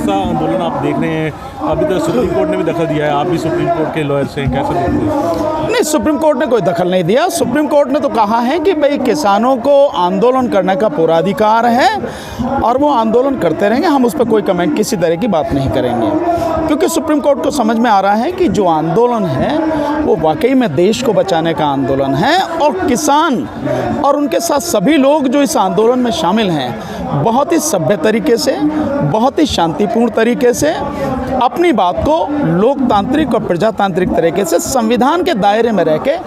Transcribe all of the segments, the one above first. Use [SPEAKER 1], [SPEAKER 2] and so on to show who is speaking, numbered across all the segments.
[SPEAKER 1] कैसा आंदोलन आप देख रहे हैं? अभी तो सुप्रीम कोर्ट ने भी दखल दिया है, आप भी सुप्रीम कोर्ट के लॉयर से कैसे देखते हैं?
[SPEAKER 2] नहीं, सुप्रीम कोर्ट ने कोई दखल नहीं दिया। सुप्रीम कोर्ट ने तो कहा है कि भाई किसानों को आंदोलन करने का पूरा अधिकार है और वो आंदोलन करते रहेंगे, हम उस पर कोई कमेंट किसी तरह की बात नहीं करेंगे, क्योंकि सुप्रीम कोर्ट को समझ में आ रहा है कि जो आंदोलन है वो वाकई में देश को बचाने का आंदोलन है और किसान और उनके साथ सभी लोग जो इस आंदोलन में शामिल हैं बहुत ही सभ्य तरीके से, बहुत ही शांतिपूर्ण तरीके से अपनी बात को लोकतांत्रिक और प्रजातांत्रिक तरीके से संविधान के दायरे में रह के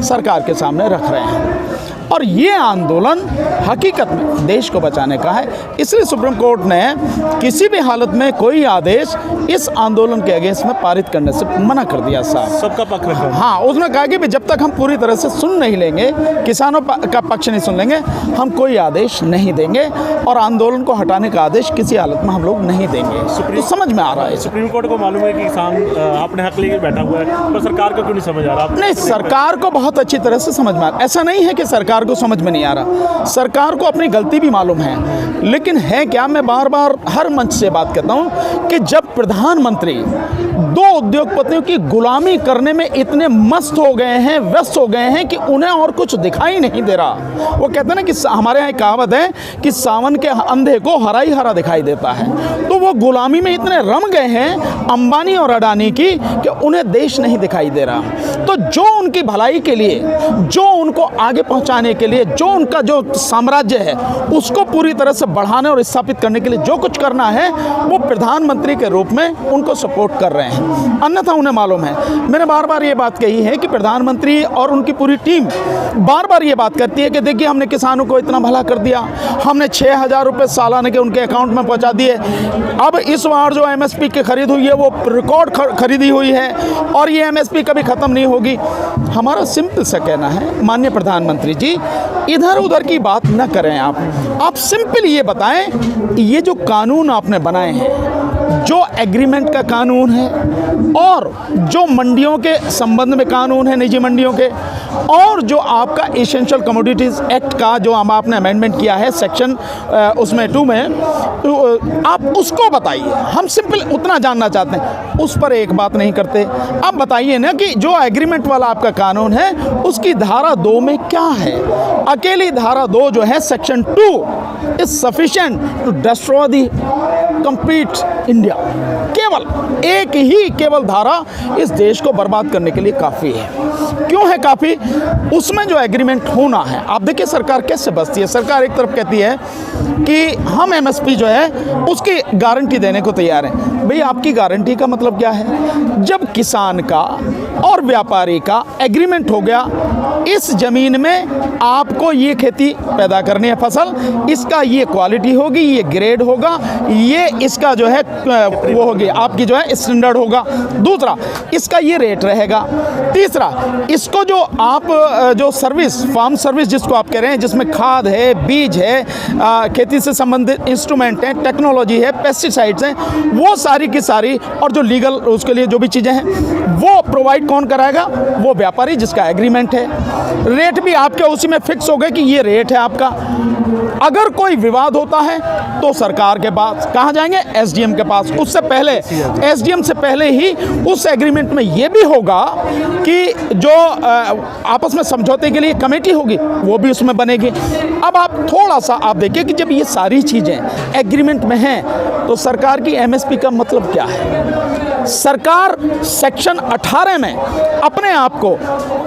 [SPEAKER 2] सरकार के सामने रख रहे हैं। और ये आंदोलन हकीकत में देश को बचाने का है, इसलिए सुप्रीम कोर्ट ने किसी भी हालत में कोई आदेश इस आंदोलन के अगेंस्ट में पारित करने से मना कर दिया साहब।
[SPEAKER 1] सबका पक्ष रखा।
[SPEAKER 2] हाँ, उसने कहा कि जब तक हम पूरी तरह से सुन नहीं लेंगे, किसानों का पक्ष नहीं सुन लेंगे, हम कोई आदेश नहीं देंगे और आंदोलन को हटाने का आदेश किसी हालत में हम लोग नहीं देंगे। तो समझ में आ रहा है
[SPEAKER 1] सुप्रीम कोर्ट को मालूम है कि किसान अपने हक लेके बैठा हुआ है, पर सरकार को क्यों नहीं समझ आ रहा?
[SPEAKER 2] नहीं, सरकार को बहुत अच्छी तरह से समझ में आ रहा। ऐसा नहीं है कि सरकार को समझ में नहीं आ रहा, सरकार को अपनी गलती भी मालूम है, लेकिन है क्या, मैं बार बार हर मंच से बात करता हूं कि जब प्रधानमंत्री दो उद्योगपतियों की गुलामी करने में इतने मस्त हो गए हैं, व्यस्त हो गए हैं कि उन्हें और कुछ दिखाई नहीं दे रहा। वो कहते हैं ना कि हमारे यहाँ कहावत है कि सावन के अंधे को हरा ही हरा दिखाई देता है, तो वो गुलामी में इतने रम गए हैं अंबानी और अडानी की कि उन्हें देश नहीं दिखाई दे रहा। तो जो उनकी भलाई के लिए, जो उनको आगे पहुंचाने के लिए, जो उनका जो साम्राज्य है उसको पूरी तरह से बढ़ाने और स्थापित करने के लिए जो कुछ करना है वो प्रधानमंत्री के रूप में उनको सपोर्ट कर रहे हैं, अन्यथा उन्हें मालूम है। मैंने बार बार ये बात कही है कि प्रधानमंत्री और उनकी पूरी टीम बार बार ये बात करती है कि देखिए हमने किसानों को इतना भला कर दिया, हमने 6,000 रुपये सालाना के उनके अकाउंट में पहुंचा दिए। अब इस बार जो MSP की खरीद हुई है वो रिकॉर्ड खरीदी हुई है और ये MSP कभी ख़त्म नहीं होगी। हमारा सिंपल सा कहना है माननीय प्रधानमंत्री जी, इधर उधर की बात न करें। आप सिंपल ये बताएं, ये जो कानून आपने बनाए हैं, जो एग्रीमेंट का कानून है और जो मंडियों के संबंध में कानून है, निजी मंडियों के, और जो आपका एसेंशियल कमोडिटीज़ एक्ट का जो आपने अमेंडमेंट किया है सेक्शन उसमें 2 में, तो आप उसको बताइए। हम सिंपल उतना जानना चाहते हैं, उस पर एक बात नहीं करते। आप बताइए ना कि जो एग्रीमेंट वाला आपका कानून है उसकी धारा 2 में क्या है। अकेली धारा 2 जो है section 2 is sufficient to destroy the complete India. केवल धारा इस देश को बर्बाद करने के लिए काफ़ी है। क्यों है काफ़ी? उसमें जो एग्रीमेंट होना है, आप देखिए सरकार कैसे बसती है। सरकार एक तरफ कहती है कि हम MSP जो है उसकी गारंटी देने को तैयार हैं। भाई आपकी गारंटी का मतलब क्या है? जब किसान का और व्यापारी का एग्रीमेंट हो गया, इस ज़मीन में आपको ये खेती पैदा करनी है, फसल, इसका ये क्वालिटी होगी, ये ग्रेड होगा, ये इसका जो है वो होगी आपकी जो है स्टैंडर्ड होगा। दूसरा, इसका ये रेट रहेगा। तीसरा, इसको जो आप जो सर्विस, फार्म सर्विस जिसको आप कह रहे हैं, जिसमें खाद है, बीज है, खेती से संबंधित इंस्ट्रूमेंट हैं, टेक्नोलॉजी है, पेस्टिसाइड्स हैं, वो सारी की सारी, और जो लीगल उसके लिए जो भी चीज़ें हैं वो प्रोवाइड कौन कराएगा? वो व्यापारी जिसका एग्रीमेंट है। रेट भी आपके उसी में फिक्स हो गए कि ये रेट है आपका। अगर कोई विवाद होता है तो सरकार के पास कहाँ जाएंगे? SDM के पास। उससे पहले SDM से पहले ही उस एग्रीमेंट में ये भी होगा कि जो आपस में समझौते के लिए कमेटी होगी वो भी उसमें बनेगी। अब आप थोड़ा सा आप देखिए कि जब ये सारी चीज़ें एग्रीमेंट में हैं तो सरकार की MSP का मतलब क्या है? सरकार सेक्शन 18 में अपने आप को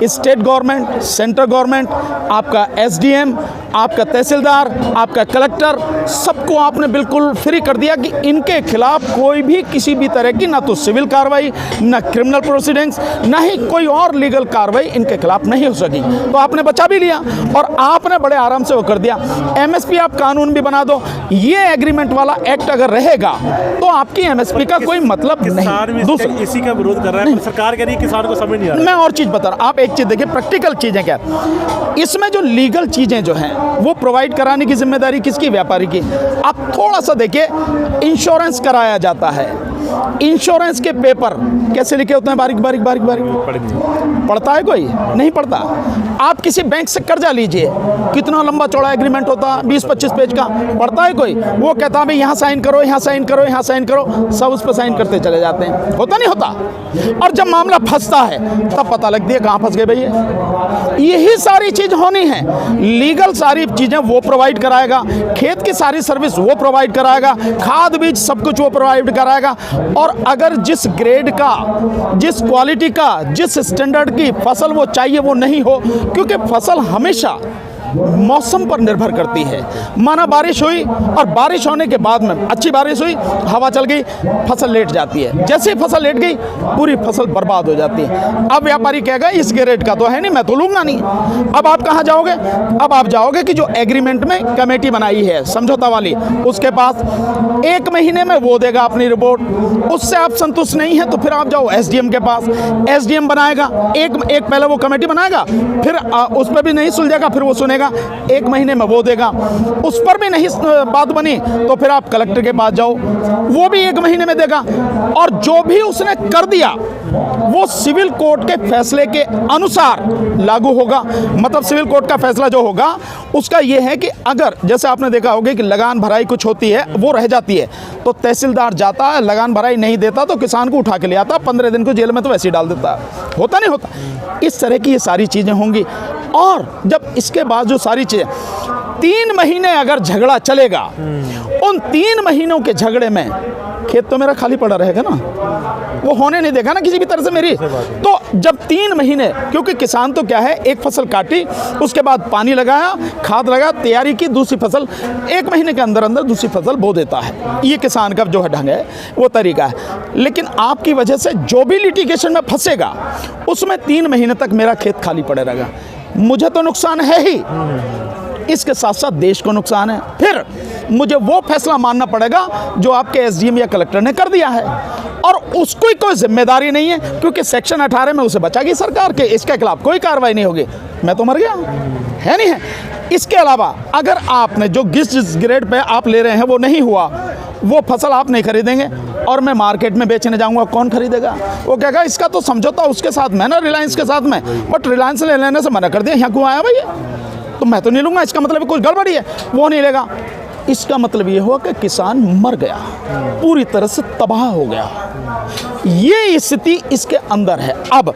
[SPEAKER 2] स्टेट गवर्नमेंट, सेंट्रल गवर्नमेंट, आपका SDM, आपका तहसीलदार, आपका कलेक्टर, सबको आपने बिल्कुल फ्री कर दिया कि इनके खिलाफ कोई भी किसी भी तरह की ना तो सिविल कार्रवाई, ना क्रिमिनल प्रोसीडिंग्स, ना ही कोई और लीगल कार्रवाई इनके खिलाफ नहीं हो सकी। तो आपने बचा भी लिया और आपने बड़े आराम से वो कर दिया। MSP आप कानून भी बना दो, ये एग्रीमेंट वाला एक्ट अगर रहेगा तो आपकी MSP का कोई मतलब नहीं।
[SPEAKER 1] दूसरा, इसी का विरोध कर रहा है, सरकार कह रही है किसान को समझ नहीं आ रहा।
[SPEAKER 2] मैं और चीज़ बता रहा हूँ, आप एक चीज़ देखिए, प्रैक्टिकल चीज़ें क्या, इसमें जो लीगल चीज़ें जो हैं वो प्रोवाइड कराने की जिम्मेदारी किसकी? व्यापारी की। आप थोड़ा सा देखिए, इंश्योरेंस कराया जाता है, इंश्योरेंस के पेपर कैसे लिखे होते हैं, बारीक बारीक बारीक बारीक।
[SPEAKER 1] पढ़े नहीं।
[SPEAKER 2] पढ़ता है कोई? नहीं पढ़ता। आप किसी बैंक से कर्जा लीजिए, कितना लंबा चौड़ा एग्रीमेंट होता है, 20-25 पेज का। पढ़ता है कोई? वो कहता है भाई यहाँ साइन करो, यहाँ साइन करो, यहाँ साइन करो, सब उस पर साइन करते चले जाते हैं। होता नहीं होता? और जब मामला फंसता है तब पता लगती है कहाँ फंस गए भैया। यही सारी चीज होनी है। लीगल सारी चीजें वो प्रोवाइड कराएगा, खेत की सारी सर्विस वो प्रोवाइड कराएगा, खाद बीज सब कुछ वो प्रोवाइड कराएगा। और अगर जिस ग्रेड का, जिस क्वालिटी का, जिस स्टैंडर्ड की फसल वो चाहिए वो नहीं हो, क्योंकि फसल हमेशा मौसम पर निर्भर करती है। माना बारिश हुई और बारिश होने के बाद में अच्छी बारिश हुई, हवा चल गई, फसल लेट जाती है। जैसे ही फसल लेट गई पूरी फसल बर्बाद हो जाती है। अब व्यापारी कहेगा इस ग्रेड का तो है नहीं, मैं तो लूंगा नहीं। अब आप कहाँ जाओगे? अब आप जाओगे कि जो एग्रीमेंट में कमेटी बनाई है समझौता वाली, उसके पास 1 महीने में वो देगा अपनी रिपोर्ट। उससे आप संतुष्ट नहीं है तो फिर आप जाओ SDM के पास। SDM बनाएगा, एक पहले वो कमेटी बनाएगा, फिर उस पर भी नहीं सुलझेगा, फिर वो सुनेगा, 1 महीने में वो देगा। उस पर भी नहीं बात बनी तो फिर आप कलेक्टर के पास जाओ, वो भी 1 महीने में देगा। और जो भी उसने कर दिया वो सिविल कोर्ट के फैसले के अनुसार लागू होगा। मतलब सिविल कोर्ट का फैसला जो होगा उसका ये है कि अगर जैसे आपने देखा होगा कि लगान भराई कुछ होती है, वो रह जाती है तो तहसीलदार जाता है, लगान भराई नहीं देता तो किसान को उठा के ले आता, 15 दिन को जेल में तो वैसे ही डाल देता है। होता नहीं होता? इस तरह की ये सारी चीज़ें होंगी। और जब इसके बाद जो सारी चीज़ें 3 महीने अगर झगड़ा चलेगा, उन 3 महीनों के झगड़े में खेत तो मेरा खाली पड़ा रहेगा ना, वो होने नहीं देगा ना किसी भी तरह से मेरी। तो जब 3 महीने, क्योंकि किसान तो क्या है, एक फसल काटी, उसके बाद पानी लगाया, खाद लगाया, तैयारी की, दूसरी फसल 1 महीने के अंदर अंदर दूसरी फसल बो देता है। ये किसान का जो है ढंग है, वो तरीका है। लेकिन आपकी वजह से जो भी लिटिगेशन में फंसेगा उसमें 3 महीने तक मेरा खेत खाली पड़े रहेगा। मुझे तो नुकसान है ही, इसके साथ साथ देश को नुकसान है। फिर मुझे वो फैसला मानना पड़ेगा जो आपके SDM या कलेक्टर ने कर दिया है, और उसको कोई जिम्मेदारी नहीं है, क्योंकि सेक्शन 18 में उसे बचाएगी सरकार के, इसके खिलाफ कोई कार्रवाई नहीं होगी। मैं तो मर गया, है नहीं है? इसके अलावा अगर आपने जो जिस ग्रेड पे आप ले रहे हैं वो नहीं हुआ, वो फसल आप नहीं खरीदेंगे और मैं मार्केट में बेचने जाऊंगा, कौन खरीदेगा? वो कहेगा इसका तो समझौता उसके साथ में ना, रिलायंस के साथ में, बट रिलायंस ले लेने से मना कर दिया, यहाँ क्यों आया भैया? तो मैं तो नहीं लूँगा, इसका मतलब कुछ गड़बड़ी है, वो नहीं लेगा। इसका मतलब ये हुआ कि किसान मर गया, पूरी तरह से तबाह हो गया। ये स्थिति इसके अंदर है। अब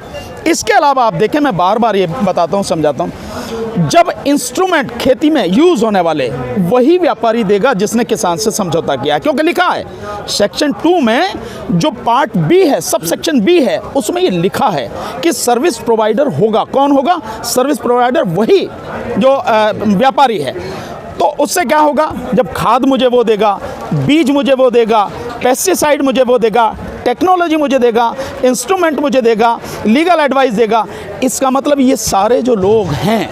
[SPEAKER 2] इसके अलावा आप देखें, मैं बार बार ये बताता हूँ, समझाता हूँ, जब इंस्ट्रूमेंट खेती में यूज़ होने वाले वही व्यापारी देगा जिसने किसान से समझौता किया है, क्योंकि लिखा है सेक्शन 2 में जो पार्ट B है, सब सेक्शन B है, उसमें ये लिखा है कि सर्विस प्रोवाइडर होगा। कौन होगा? सर्विस प्रोवाइडर वही जो व्यापारी है। तो उससे क्या होगा? जब खाद मुझे वो देगा, बीज मुझे वो देगा, पेस्टिसाइड मुझे वो देगा, टेक्नोलॉजी मुझे देगा, इंस्ट्रूमेंट मुझे देगा, लीगल एडवाइस देगा, इसका मतलब ये सारे जो लोग हैं,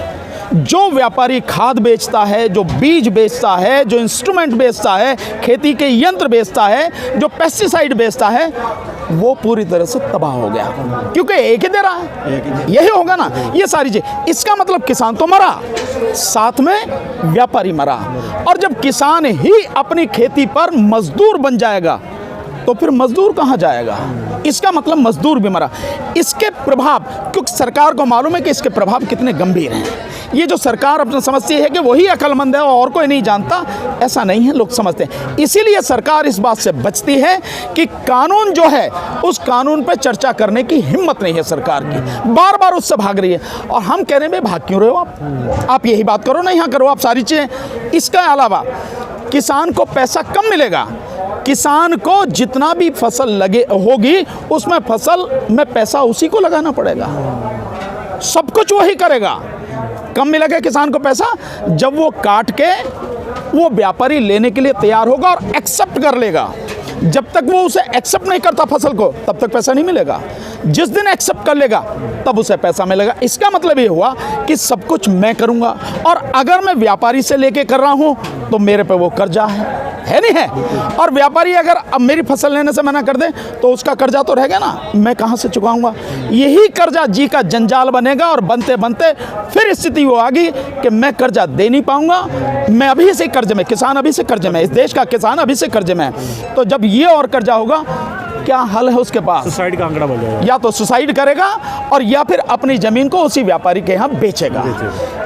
[SPEAKER 2] जो व्यापारी खाद बेचता है, जो बीज बेचता है, जो इंस्ट्रूमेंट बेचता है, खेती के यंत्र बेचता है, जो पेस्टिसाइड बेचता है, वो पूरी तरह से तबाह हो गया, क्योंकि एक ही दे रहा है। यही होगा ना ये सारी चीज। इसका मतलब किसान तो मरा, साथ में व्यापारी मरा। और जब किसान ही अपनी खेती पर मजदूर बन जाएगा तो फिर मजदूर कहाँ जाएगा? इसका मतलब मजदूर भी मरा। इसके प्रभाव, क्योंकि सरकार को मालूम है कि इसके प्रभाव कितने गंभीर हैं। ये जो सरकार अपना समझती है कि वही अक्लमंद है और कोई नहीं जानता, ऐसा नहीं है, लोग समझते हैं। इसीलिए सरकार इस बात से बचती है कि कानून जो है उस कानून पर चर्चा करने की हिम्मत नहीं है सरकार की, बार बार उससे भाग रही है। और हम कह रहे हैं भाग क्यों रहे हो आप यही बात करो ना, यहाँ करो आप सारी चीज़ें। इसके अलावा किसान को पैसा कम मिलेगा। किसान को जितना भी फसल लगे होगी उसमें फसल में पैसा उसी को लगाना पड़ेगा, सब कुछ वही करेगा। कम मिलेगा किसान को पैसा जब वो काट के वो व्यापारी लेने के लिए तैयार होगा और एक्सेप्ट कर लेगा। जब तक वो उसे एक्सेप्ट नहीं करता फसल को, तब तक पैसा नहीं मिलेगा। जिस दिन एक्सेप्ट कर लेगा तब उसे पैसा मिलेगा। इसका मतलब ये हुआ कि सब कुछ मैं करूंगा, और अगर मैं व्यापारी से लेके कर रहा हूं तो मेरे पे वो कर्जा है नहीं है। और व्यापारी अगर अब मेरी फसल लेने से मना कर दे तो उसका कर्जा तो रहेगा ना, मैं कहाँ से चुकाऊंगा? यही कर्जा जी का जंजाल बनेगा, और बनते बनते फिर स्थिति वो आ गई कि मैं कर्जा दे नहीं पाऊंगा, मैं अभी से कर्जे में, किसान अभी से कर्जे में, इस देश का किसान अभी से कर्जे में है। तो जब ये और कर्जा होगा क्या हल है उसके पास?
[SPEAKER 1] सुसाइड का आंकड़ा बढ़ जाएगा।
[SPEAKER 2] या तो सुसाइड करेगा और या फिर अपनी जमीन को उसी व्यापारी के यहाँ बेचेगा।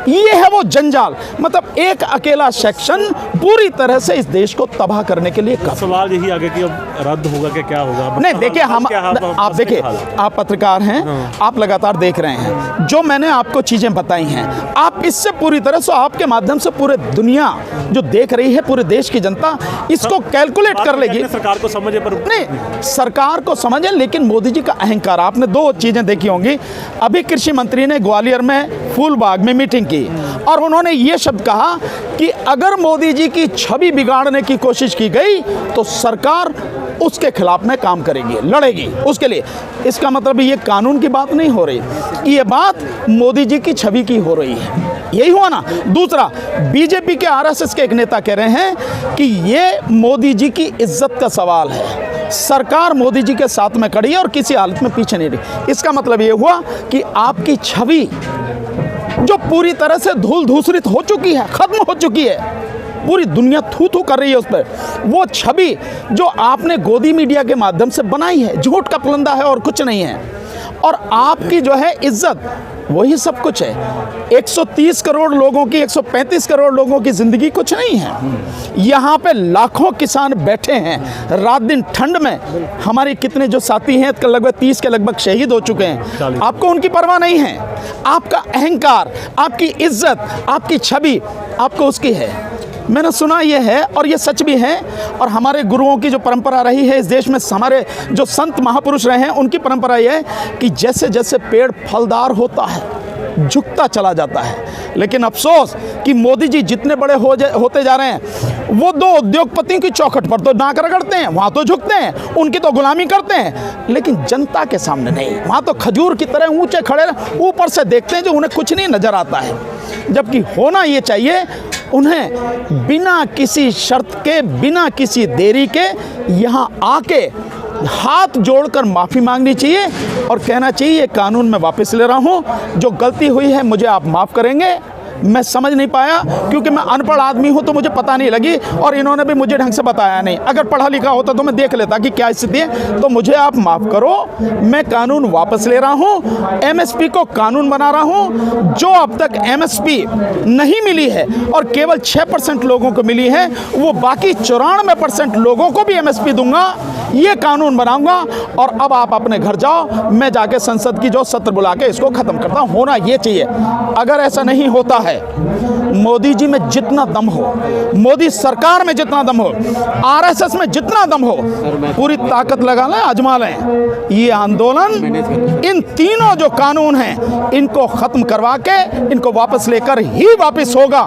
[SPEAKER 2] ये है वो जंजाल, मतलब एक अकेला सेक्शन पूरी तरह से इस देश को तबाह करने के लिए कर।
[SPEAKER 1] सवाल यही आ गया कि अब रद्द होगा कि क्या होगा?
[SPEAKER 2] नहीं देखिए, हम आप देखिए, आप पत्रकार हैं, आप लगातार देख रहे हैं जो मैंने आपको चीजें बताई हैं, आप इससे पूरी तरह से, आपके माध्यम से पूरे दुनिया जो देख रही है, पूरे देश की जनता इसको कैलकुलेट कर लेगी।
[SPEAKER 1] सरकार को समझे पर
[SPEAKER 2] नहीं, सरकार को समझे, लेकिन मोदी जी का अहंकार, आपने दो चीजें देखी होंगी। अभी कृषि मंत्री ने ग्वालियर में फूलबाग में मीटिंग की और उन्होंने ये शब्द कहा कि अगर मोदी जी की छवि बिगाड़ने की कोशिश की गई तो सरकार उसके खिलाफ में काम करेगी, लड़ेगी उसके लिए। इसका मतलब ये कानून की बात नहीं हो रही, ये बात मोदी जी की छवि की हो रही है। यही हुआ ना। दूसरा, बीजेपी के आरएसएस के एक नेता कह रहे हैं कि ये मोदी जी की इज्जत का सवाल है, सरकार मोदी जी के साथ में खड़ी है और किसी हालत में पीछे नहीं रही। इसका मतलब ये हुआ कि आपकी छवि जो पूरी तरह से धूल धूसरित हो चुकी है, खत्म हो चुकी है, पूरी दुनिया थू थू कर रही है उस पर, वो छवि जो आपने गोदी मीडिया के माध्यम से बनाई है, झूठ का पुलंदा है और कुछ नहीं है। और आपकी जो है इज्जत, वही सब कुछ है। 130 करोड़ लोगों की, 135 करोड़ लोगों की ज़िंदगी कुछ नहीं है। यहाँ पे लाखों किसान बैठे हैं, रात दिन ठंड में। हमारे कितने जो साथी हैं, लगभग 30 के लगभग शहीद हो चुके हैं। आपको उनकी परवाह नहीं है। आपका अहंकार, आपकी इज्जत, आपकी छवि आपको उसकी है। मैंने सुना ये है और ये सच भी है। और हमारे गुरुओं की जो परंपरा रही है इस देश में, हमारे जो संत महापुरुष रहे हैं, उनकी परंपरा ये है कि जैसे जैसे पेड़ फलदार होता है, झुकता चला जाता है। लेकिन अफसोस कि मोदी जी जितने बड़े होते जा रहे हैं, वो दो उद्योगपतियों की चौखट पर तो नाक रगड़ते हैं, वहाँ तो झुकते हैं, उनकी तो गुलामी करते हैं, लेकिन जनता के सामने नहीं। वहाँ तो खजूर की तरह ऊंचे खड़े ऊपर से देखते हैं, जो उन्हें कुछ नहीं नजर आता है। जबकि होना ये चाहिए, उन्हें बिना किसी शर्त के, बिना किसी देरी के यहाँ आके हाथ जोड़कर माफ़ी मांगनी चाहिए और कहना चाहिए ये कानून मैं वापस ले रहा हूँ, जो गलती हुई है मुझे आप माफ़ करेंगे। मैं समझ नहीं पाया क्योंकि मैं अनपढ़ आदमी हूं, तो मुझे पता नहीं लगी और इन्होंने भी मुझे ढंग से बताया नहीं। अगर पढ़ा लिखा होता तो मैं देख लेता कि क्या स्थिति है। तो मुझे आप माफ़ करो, मैं कानून वापस ले रहा हूं, एमएसपी को कानून बना रहा हूं। जो अब तक एमएसपी नहीं मिली है और केवल 6% लोगों को मिली है, वो बाकी 94% लोगों को भी एमएसपी दूंगा। ये कानून बनाऊंगा और अब आप अपने घर जाओ, मैं जाके संसद की जो सत्र बुला के इसको ख़त्म करता हूं। होना ये चाहिए। अगर ऐसा नहीं होता है, मोदी जी में जितना दम हो, मोदी सरकार में जितना दम हो, आरएसएस में जितना दम हो, पूरी ताकत लगा लें, आजमा लें। ये आंदोलन इन तीनों जो कानून हैं, इनको खत्म करवा के इनको वापस लेकर ही वापस होगा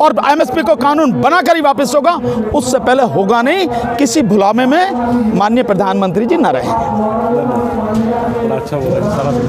[SPEAKER 2] और एमएसपी को कानून बनाकर ही वापस होगा। उससे पहले होगा नहीं। किसी भुलामे में माननीय प्रधानमंत्री जी न रहेंगे।
[SPEAKER 1] अच्छा बोला।